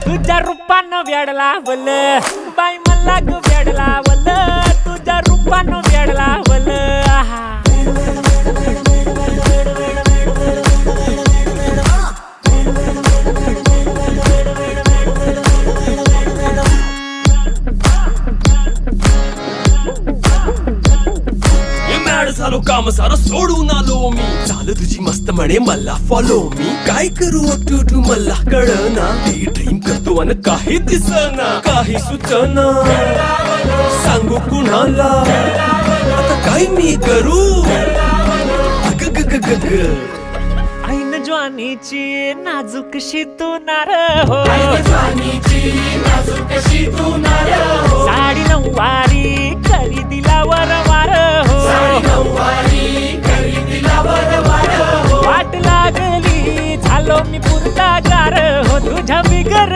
तुझ्या रूपानं वेड लावल बाई मला ग वेड लावल तुझ्या रूपानं वेड लावल झालो काम सारा सोडून आलो मी चाल तुझी मस्त म्हणे मला फॉलो मी काय करू अटू मला कळना ती ड्रीम करतो आणि काही दिसना काही सुचना सांगू कुणाला आता काय मी करू ऐन ज्वानीची नाजूकशी तू नार हो साडी नऊवारी करी दिला वरवार हो वाट लागली झालो मी पुरता गार हो तुझ्या बिगर